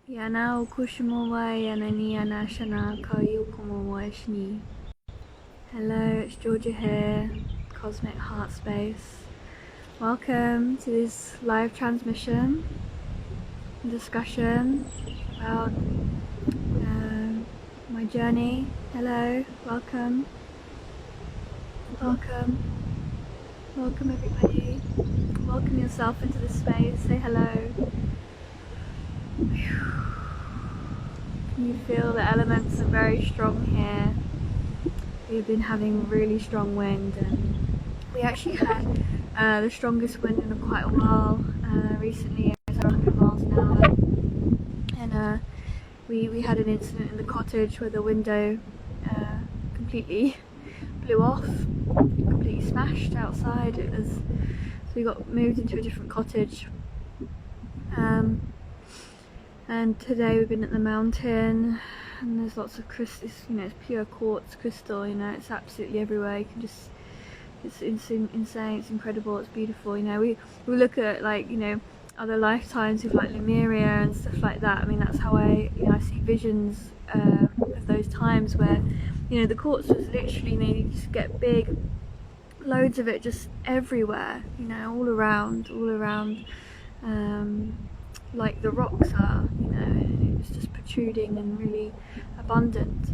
Yana Kushumowa Yanani Anashana Kayukumowashni. Hello, it's Georgia here, Cosmic Heart Space. Welcome to this live transmission discussion about my journey. Hello, welcome, welcome, welcome everybody. Welcome yourself into this space. Say hello. Can you feel the elements are very strong here? We've been having really strong wind, and we actually had the strongest wind in quite a while recently. It was 100 miles an hour, and we had an incident in the cottage where the window completely blew off, completely smashed outside. It was, so we got moved into a different cottage. And today we've been at the mountain, and there's lots of crystals, you know, it's pure quartz crystal, you know, it's absolutely everywhere. You can just, it's insane, it's incredible, it's beautiful, you know. We look at, like, you know, other lifetimes with like Lemuria and stuff like that. I mean, that's how I see visions of those times where, you know, the quartz was literally, you know, you just get big loads of it just everywhere, you know, all around, like the rocks are, you know, it's just protruding and really abundant.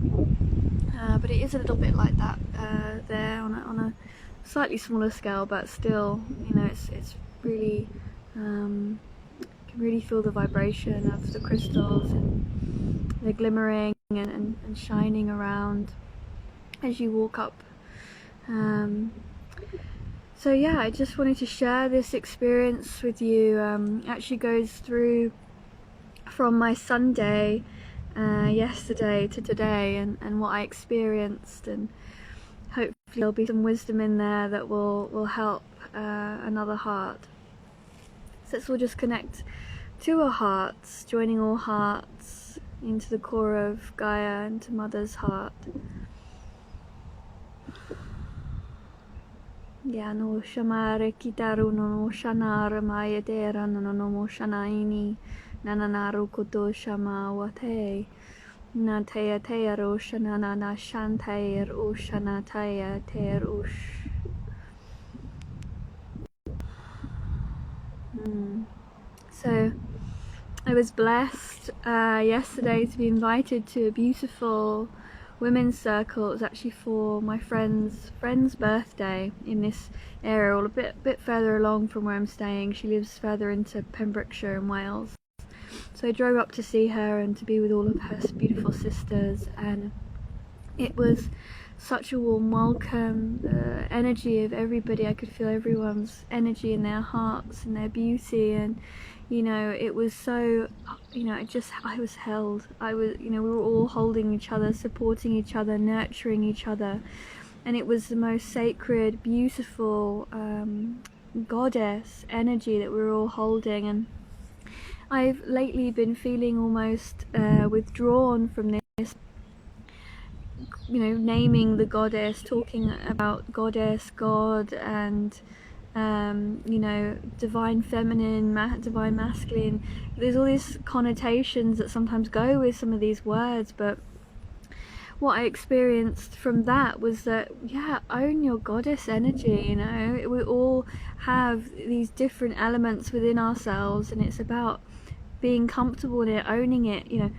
But it is a little bit like that there on a slightly smaller scale, but still, you know, it's really, you can really feel the vibration of the crystals, and they're glimmering and shining around as you walk up. So yeah, I just wanted to share this experience with you. Actually goes through from my Sunday yesterday to today, and what I experienced, and hopefully there'll be some wisdom in there that will help another heart. So let's all just connect to our hearts, joining all hearts into the core of Gaia, into Mother's heart. Ya no shamare kitaru no shanara mayadera no mo shanaini nananaru koto shama wate na teya teya ro shanana na shantair ushana teya ter ush. So I was blessed yesterday to be invited to a beautiful women's circle. It was actually for my friend's birthday in this area, or a bit further along from where I'm staying. She lives further into Pembrokeshire in Wales. So I drove up to see her and to be with all of her beautiful sisters, and it was such a warm welcome. The energy of everybody, I could feel everyone's energy in their hearts and their beauty, and you know, it was so, you know, I was held. You know, we were all holding each other, supporting each other, nurturing each other, and it was the most sacred, beautiful goddess energy that we were all holding. And I've lately been feeling almost withdrawn from this, you know, naming the goddess, talking about goddess, God, and you know, divine feminine, divine masculine. There's all these connotations that sometimes go with some of these words, but what I experienced from that was that, yeah, own your goddess energy, you know. We all have these different elements within ourselves, and it's about being comfortable in it, owning it, you know,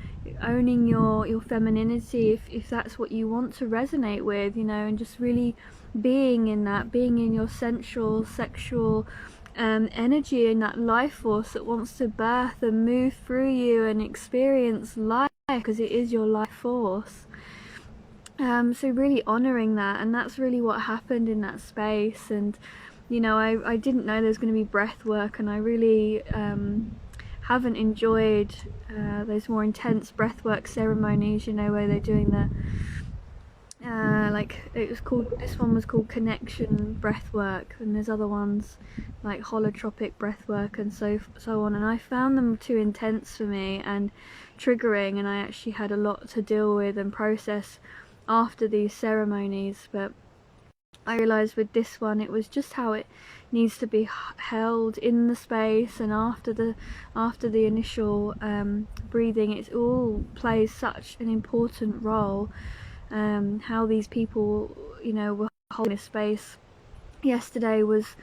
owning your femininity if that's what you want to resonate with, you know, and just really being in that, being in your sensual, sexual energy, and that life force that wants to birth and move through you and experience life, because it is your life force. So really honouring that, and that's really what happened in that space. And you know, I didn't know there was going to be breath work, and I really haven't enjoyed those more intense breathwork ceremonies, you know, where they're doing the like, it was called, this one was called connection breathwork, and there's other ones like holotropic breathwork and so on, and I found them too intense for me and triggering, and I actually had a lot to deal with and process after these ceremonies. But I realised with this one it was just how it needs to be held in the space, and after the initial breathing, it all plays such an important role. How these people, you know, were holding this space yesterday was,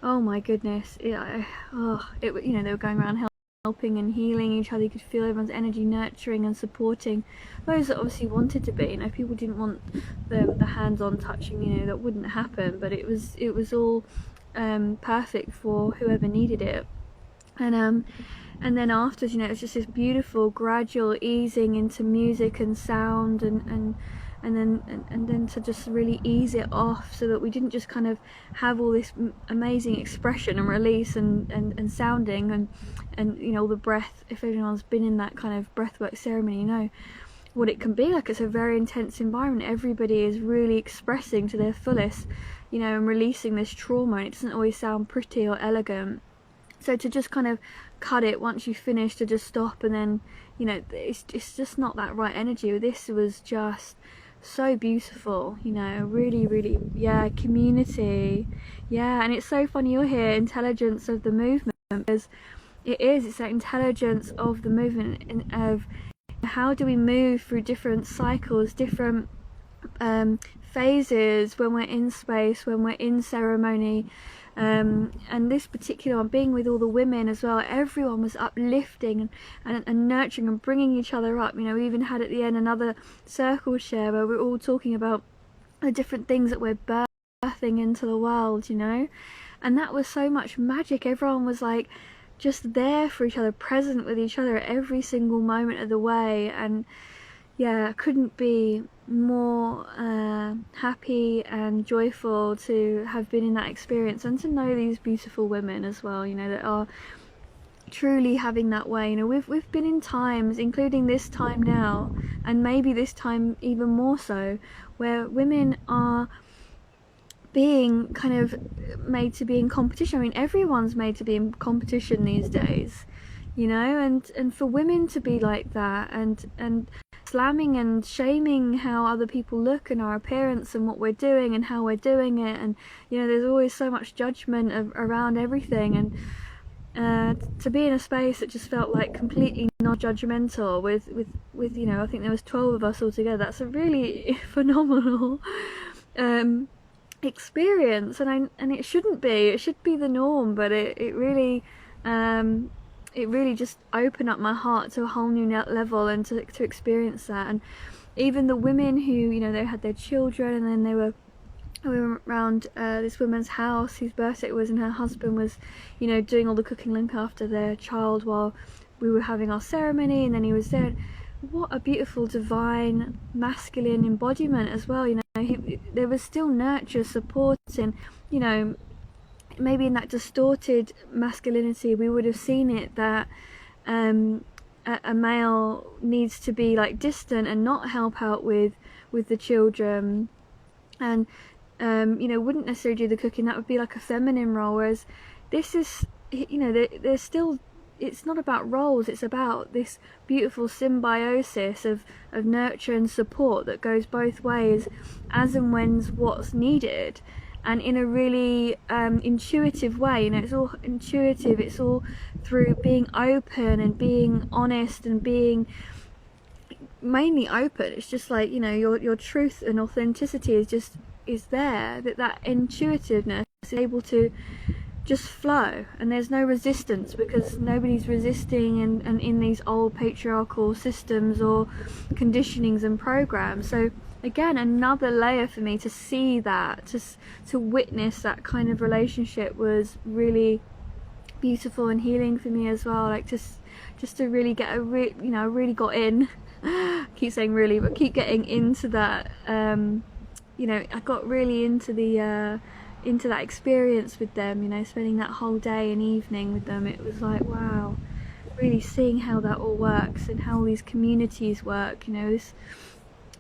oh my goodness, you know, they were going around helping and healing each other. You could feel everyone's energy, nurturing and supporting those that obviously wanted to be. You know, people didn't want the hands-on touching, you know, that wouldn't happen, but it was all perfect for whoever needed it. And then after, you know, it's just this beautiful gradual easing into music and sound, and then to just really ease it off, so that we didn't just kind of have all this amazing expression and release and sounding and you know, all the breath. If anyone's been in that kind of breathwork ceremony, you know what it can be like. It's a very intense environment. Everybody is really expressing to their fullest, you know, and releasing this trauma, and it doesn't always sound pretty or elegant. So to just kind of cut it once you finish, to just stop, and then, you know, it's just not that right energy. This was just so beautiful, you know, really, yeah, community, yeah. And it's so funny, you'll hear intelligence of the movement, because it's that intelligence of the movement, and of how do we move through different cycles, different phases, when we're in space, when we're in ceremony. And this particular one, being with all the women as well, everyone was uplifting and nurturing and bringing each other up. You know, we even had at the end another circle share where we're all talking about the different things that we're birthing into the world, you know, and that was so much magic. Everyone was like just there for each other, present with each other at every single moment of the way. And yeah, couldn't be more happy and joyful to have been in that experience, and to know these beautiful women as well, you know, that are truly having that way. You know, we've been in times, including this time now, and maybe this time even more so, where women are being kind of made to be in competition. I mean, everyone's made to be in competition these days, you know, and for women to be like that, and slamming and shaming how other people look and our appearance and what we're doing and how we're doing it, and you know, there's always so much judgment around everything. And to be in a space that just felt like completely non-judgmental with you know, I think there was 12 of us all together. That's a really phenomenal experience, and it shouldn't be. It should be the norm, but it really just opened up my heart to a whole new level, and to experience that. And even the women who, you know, they had their children, and then we were around this woman's house whose birthday it was, and her husband was, you know, doing all the cooking, looking after their child while we were having our ceremony, and then he was there. What a beautiful divine masculine embodiment as well, you know. There was still nurture, support, and you know, maybe in that distorted masculinity we would have seen it that a male needs to be like distant and not help out with the children, and you know, wouldn't necessarily do the cooking. That would be like a feminine role, whereas this is, you know, there's still, it's not about roles, it's about this beautiful symbiosis of nurture and support that goes both ways, as and when's what's needed, and in a really intuitive way. You know, it's all intuitive, it's all through being open and being honest and being mainly open. It's just like, you know, your truth and authenticity is there, that intuitiveness is able to just flow, and there's no resistance, because nobody's resisting and in these old patriarchal systems or conditionings and programs. So again, another layer for me to see that, to witness that kind of relationship was really beautiful and healing for me as well. Like just to really get you know, I really got in keep saying really, but keep getting into that. You know, I got really into that experience with them, you know, spending that whole day and evening with them. It was like, wow, really seeing how that all works and how these communities work. You know, this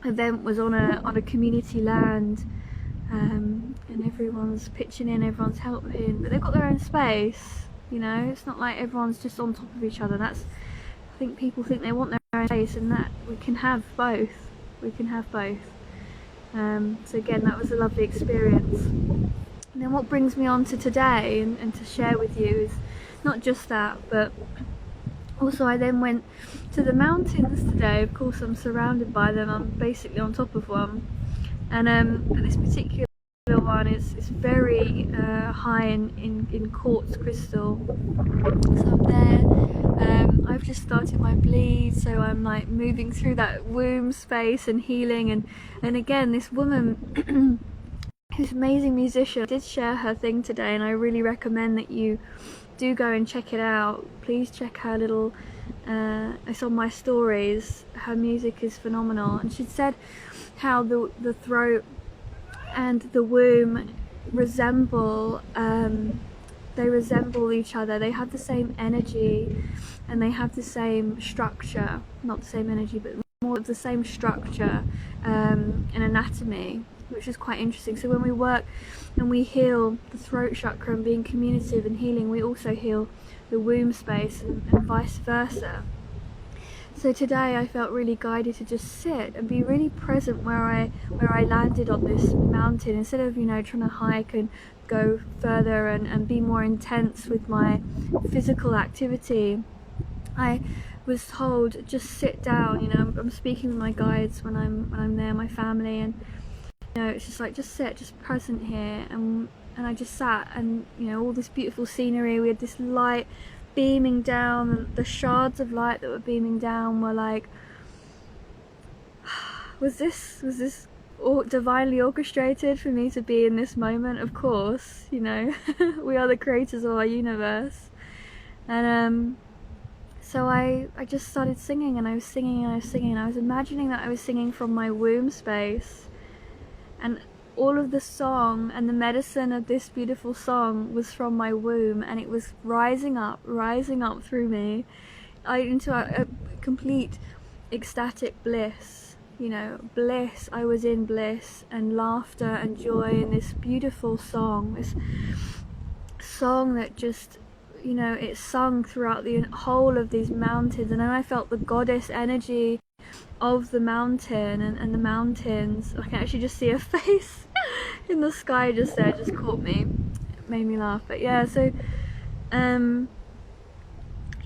event was on a community land, and everyone's pitching in, everyone's helping, but they've got their own space, you know. It's not like everyone's just on top of each other. I think people think they want their own space, and that we can have both. So again, that was a lovely experience. And then what brings me on to today and to share with you is not just that, but also I then went to the mountains today. Of course I'm surrounded by them, I'm basically on top of one, and this particular one is very high in quartz crystal. So I'm there, I've just started my bleed, so I'm like moving through that womb space and healing, and again this woman who's an amazing musician did share her thing today, and I really recommend that you do go and check it out. Please check her little it's on my stories. Her music is phenomenal, and she said how the throat and the womb resemble they resemble each other. They have the same energy and they have the same structure, not the same energy but more of the same structure and anatomy, which is quite interesting. So when we work and we heal the throat chakra and being communicative and healing, we also heal the womb space and vice versa. So today I felt really guided to just sit and be really present where I landed on this mountain, instead of, you know, trying to hike and go further and be more intense with my physical activity. I was told just sit down. You know, I'm speaking with my guides when I'm there, my family, and you know, it's just like just sit, just present here, and I just sat, and you know, all this beautiful scenery. We had this light beaming down, and the shards of light that were beaming down were like, was this divinely orchestrated for me to be in this moment? Of course, you know, we are the creators of our universe. And so I just started singing, and I was singing and I was singing, and I was imagining that I was singing from my womb space, and all of the song and the medicine of this beautiful song was from my womb, and it was rising up through me into a complete ecstatic bliss. You know, bliss. I was in bliss and laughter and joy in this beautiful song, this song that just, you know, it sung throughout the whole of these mountains. And then I felt the goddess energy of the mountain and the mountains. I can actually just see a face in the sky just there, just caught me, it made me laugh. But yeah, so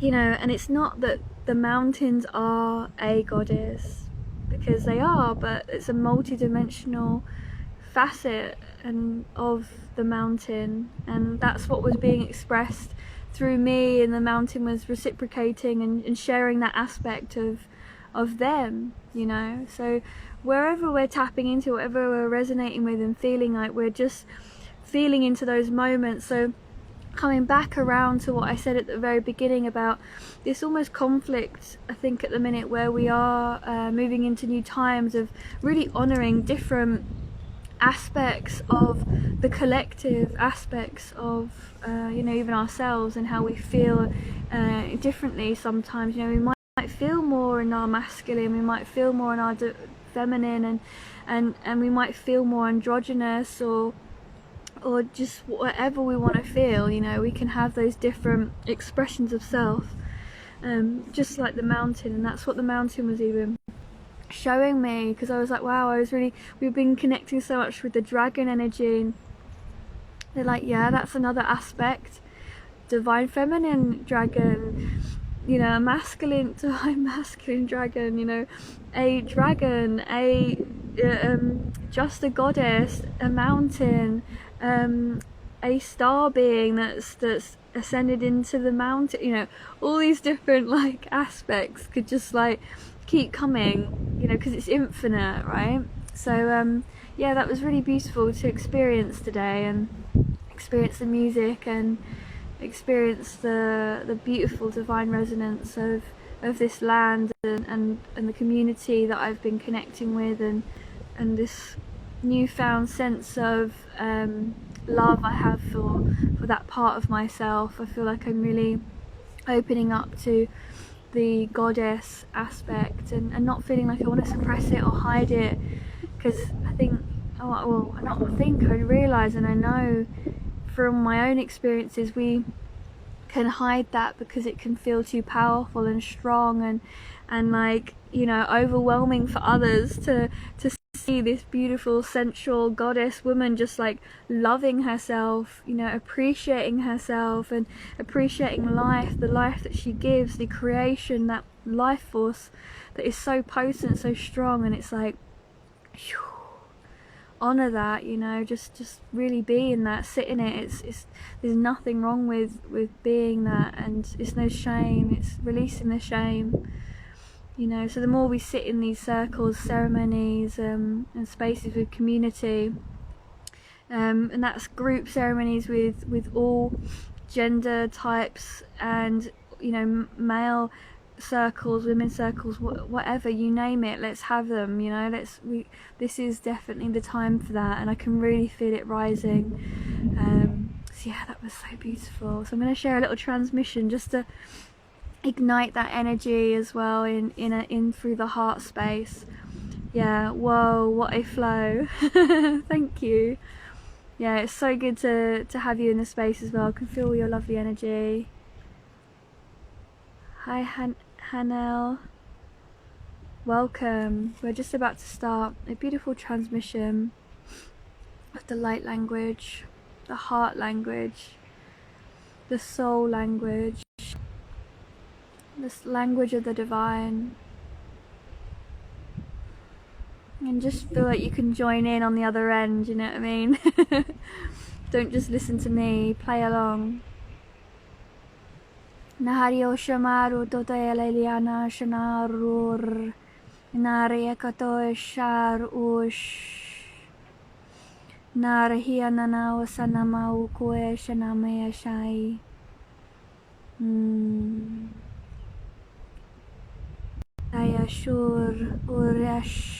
you know, and it's not that the mountains are a goddess, because they are, but it's a multi-dimensional facet of the mountain, and that's what was being expressed through me, and the mountain was reciprocating and sharing that aspect of them, you know. So wherever we're tapping into, whatever we're resonating with and feeling like, we're just feeling into those moments. So coming back around to what I said at the very beginning about this almost conflict, I think at the minute, where we are moving into new times of really honouring different aspects of the collective, aspects of you know, even ourselves, and how we feel differently sometimes. You know, we might feel more in our masculine, we might feel more in our feminine, and we might feel more androgynous, or just whatever we want to feel. You know, we can have those different expressions of self, just like the mountain. And that's what the mountain was even showing me, because I was like, wow, we've been connecting so much with the dragon energy, and they're like, yeah, that's another aspect, divine feminine dragon, you know, a masculine divine masculine dragon, you know, a dragon, just a goddess, a mountain, a star being that's ascended into the mountain. You know, all these different like aspects could just like keep coming, you know, because it's infinite, right? So yeah, that was really beautiful to experience today, and experience the music and experience the beautiful divine resonance of this land and the community that I've been connecting with, and this newfound sense of love I have for that part of myself. I feel like I'm really opening up to the goddess aspect, and not feeling like I want to suppress it or hide it, because I think, I realise, and I know from my own experiences, we can hide that because it can feel too powerful and strong and like, you know, overwhelming for others to see this beautiful sensual goddess woman just like loving herself, you know, appreciating herself and appreciating life, the life that she gives, the creation, that life force that is so potent, so strong. And it's like, phew, honor that, you know, just really be in that, sit in it. It's there's nothing wrong with being that, and it's no shame. It's releasing the shame, you know. So the more we sit in these circles, ceremonies, and spaces with community, and that's group ceremonies with all gender types, and you know, male circles, women's circles, whatever, you name it, let's have them, you know. This is definitely the time for that, and I can really feel it rising. So yeah, that was so beautiful. So I'm going to share a little transmission just to ignite that energy as well in through the heart space. Yeah, whoa, what a flow. Thank you. Yeah, it's so good to have you in the space as well. I can feel your lovely energy. Hi Hanel, welcome. We're just about to start a beautiful transmission of the light language, the heart language, the soul language, this language of the divine. And just feel like you can join in on the other end, you know what I mean? Don't just listen to me, play along. Nahario Shamaru Tote Leliana Shanarur Nariakato Shar Ush Narahianana Wasanama Ukue Shanamea Shai. Ayashur Urash.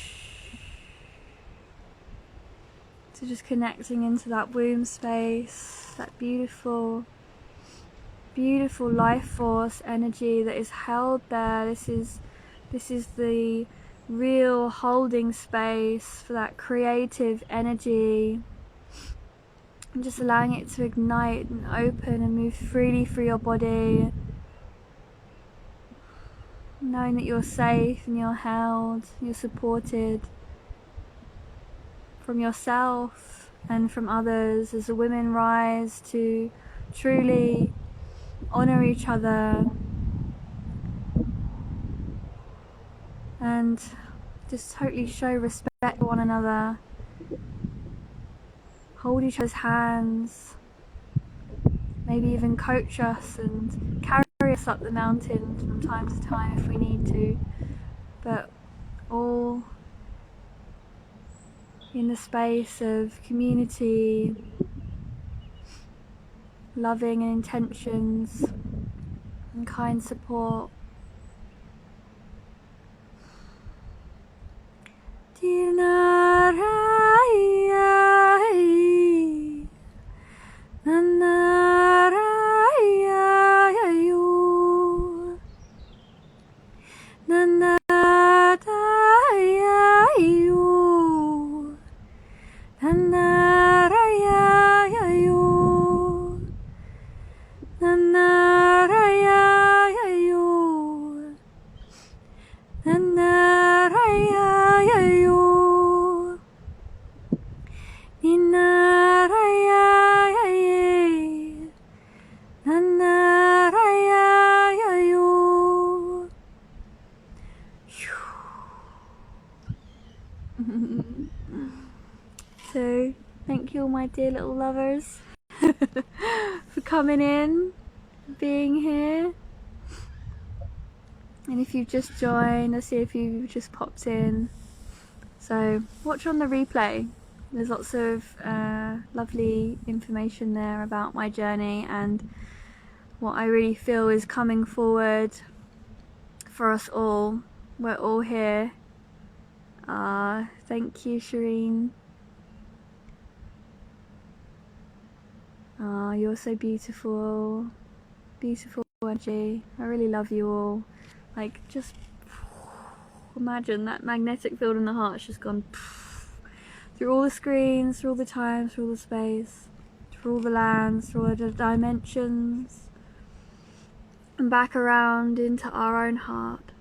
So just connecting into that womb space, that beautiful life force energy that is held there. This is the real holding space for that creative energy, and just allowing it to ignite and open and move freely through your body, knowing that you're safe and you're held, you're supported from yourself and from others as the women rise to truly honor each other and just totally show respect for one another, hold each other's hands, maybe even coach us and carry us up the mountain from time to time if we need to, but all in the space of community, loving and intentions and kind support. So thank you all my dear little lovers for coming in, being here. And if you've just joined, I see if you've just popped in, so watch on the replay. There's lots of lovely information there about my journey and what I really feel is coming forward for us all. We're all here. Thank you, Shireen. You're so beautiful. Beautiful energy. I really love you all. Like, just imagine that magnetic field in the heart's just gone through all the screens, through all the time, through all the space, through all the lands, through all the dimensions, and back around into our own heart.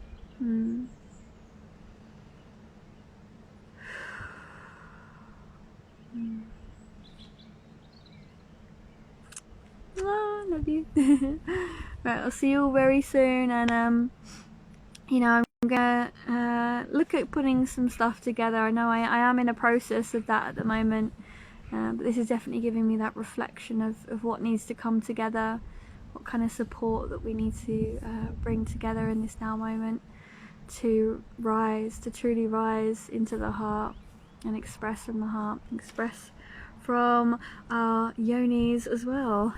Oh, love you. Right, I'll see you all very soon, and you know, I'm gonna look at putting some stuff together. I know I am in a process of that at the moment, but this is definitely giving me that reflection of what needs to come together, what kind of support that we need to bring together in this now moment to rise, to truly rise into the heart and express from the heart, express from our yonis as well.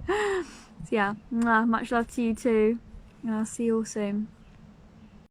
So yeah, much love to you too, and I'll see you all soon.